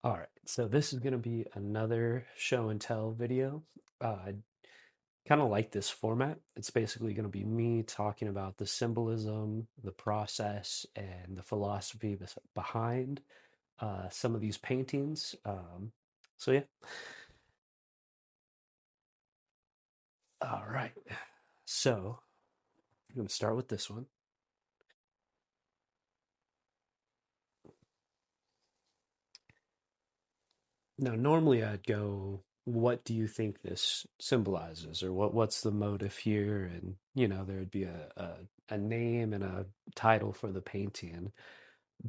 All right, so this is going to be another show and tell video. I kind of like this format. It's basically going to be me talking about the symbolism, the process, and the philosophy behind some of these paintings. So, yeah. All right. So, I'm going to start with this one. Now, normally I'd go, what do you think this symbolizes, or what's the motive here? And there'd be a name and a title for the painting.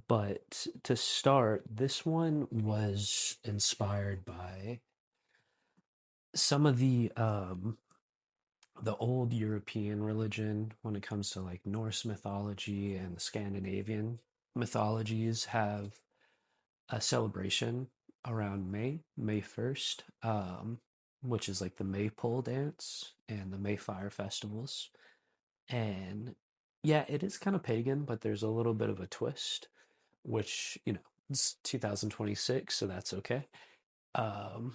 But to start, this one was inspired by some of the old European religion when it comes to like Norse mythology and the Scandinavian mythologies have a celebration around May 1st, which is like the Maypole dance and the Mayfire festivals. And yeah, it is kind of pagan, but there's a little bit of a twist, which, it's 2026, so that's okay. Um,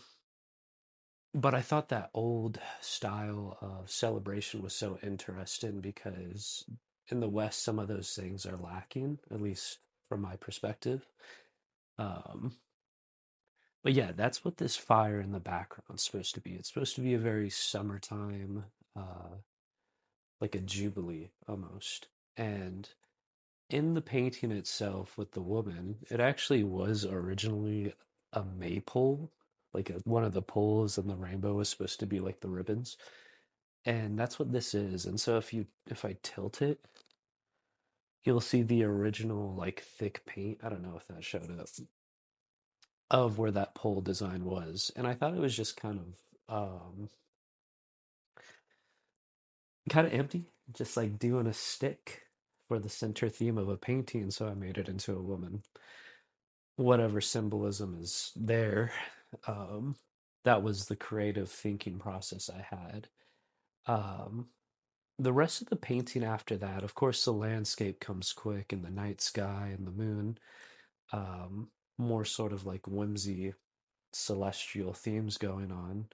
but I thought that old style of celebration was so interesting because in the West, some of those things are lacking, at least from my perspective. Um, But yeah, that's what this fire in the background's supposed to be. It's supposed to be a very summertime, uh, like a jubilee almost. And in the painting itself with the woman, it actually was originally a maypole, like one of the poles in the rainbow was supposed to be like the ribbons. And that's what this is. And so if I tilt it, you'll see the original like thick paint. I don't know if that showed up of where that pole design was. And I thought it was just kind of empty, just like doing a stick for the center theme of a painting. So I made it into a woman. Whatever symbolism is there, um, that was the creative thinking process I had. Um, the rest of the painting after that, of course, the landscape comes quick and the night sky and the moon, um, more sort of like whimsy, celestial themes going on.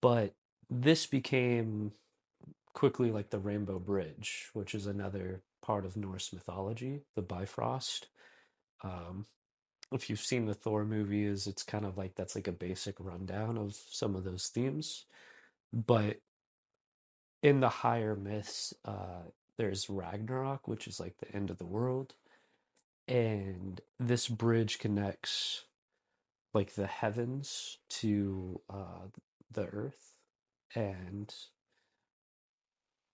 But this became quickly like the Rainbow Bridge, which is another part of Norse mythology, the Bifrost. Um, if you've seen the Thor movies, it's kind of like that's like a basic rundown of some of those themes. But in the higher myths, there's Ragnarok, which is like the end of the world. And this bridge connects like the heavens to the earth. And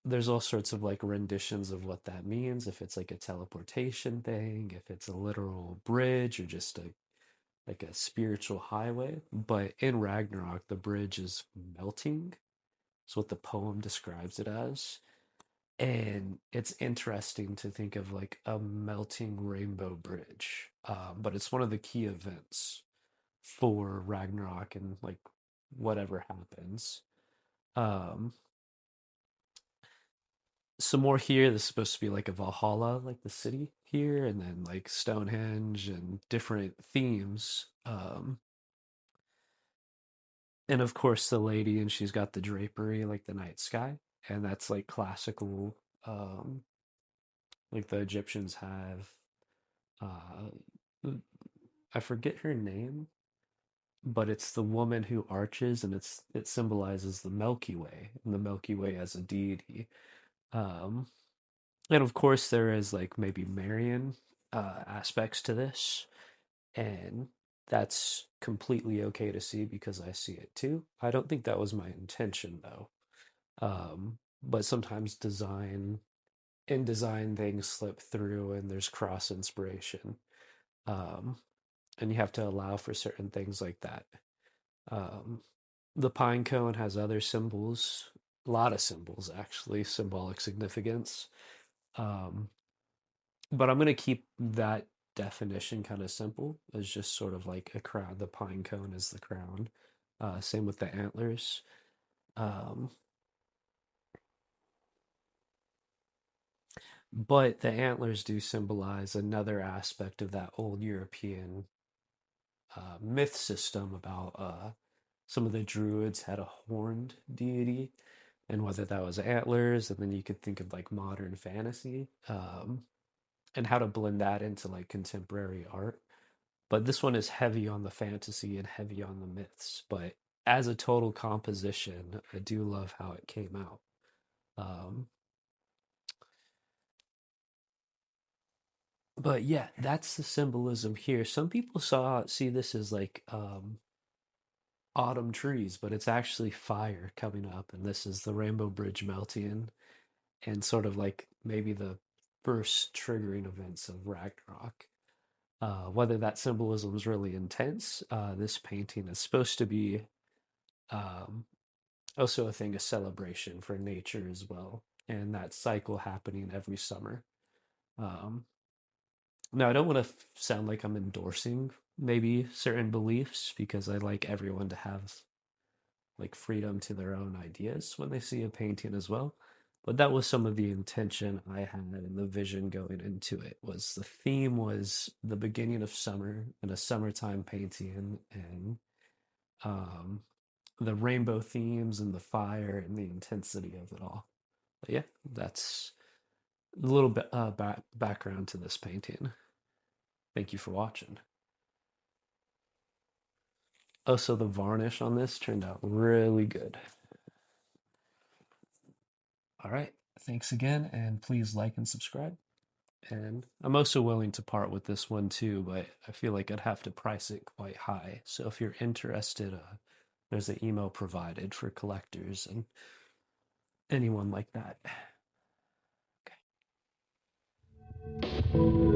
there's all sorts of like renditions of what that means, if it's like a teleportation thing, if it's a literal bridge or just a like a spiritual highway. But in Ragnarok, the bridge is melting. It's what the poem describes it as. And it's interesting to think of like a melting rainbow bridge. But it's one of the key events for Ragnarok and like whatever happens. Um, some more here. This is supposed to be like a Valhalla, like the city here, and then like Stonehenge and different themes. And of course the lady, and she's got the drapery like the night sky, and that's like classical. Like the Egyptians have. I forget her name, but it's the woman who arches, and it symbolizes the Milky Way, and the Milky Way as a deity. Um, And of course, there is like maybe Marian aspects to this, and that's completely okay to see because I see it too. I don't think that was my intention though. But sometimes design things slip through and there's cross inspiration. Um, and you have to allow for certain things like that. Um, the pine cone has other symbols, a lot of symbols actually, symbolic significance. Um, But I'm gonna keep that definition kind of simple as just sort of like a crown. The pine cone is the crown. Same with the antlers. Um, but the antlers do symbolize another aspect of that old European myth system about some of the druids had a horned deity, and whether that was antlers, and then you could think of like modern fantasy, and how to blend that into like contemporary art. But this one is heavy on the fantasy and heavy on the myths. But as a total composition, I do love how it came out. Um, but yeah, that's the symbolism here. Some people see this as like autumn trees, but it's actually fire coming up, and this is the Rainbow Bridge melting, and sort of like maybe the first triggering events of Ragnarok. Whether that symbolism is really intense, this painting is supposed to be um, also a thing, a celebration for nature as well, and that cycle happening every summer. Um, Now, I don't want to sound like I'm endorsing maybe certain beliefs because I like everyone to have like freedom to their own ideas when they see a painting as well. But that was some of the intention I had and the vision going into it was the theme was the beginning of summer and a summertime painting and um, the rainbow themes and the fire and the intensity of it all. But yeah, that's a little bit background to this painting. Thank you for watching. Oh, so the varnish on this turned out really good. All right. Thanks again, and please like and subscribe. And I'm also willing to part with this one too, but I feel like I'd have to price it quite high. So if you're interested, there's an email provided for collectors and anyone like that. Okay.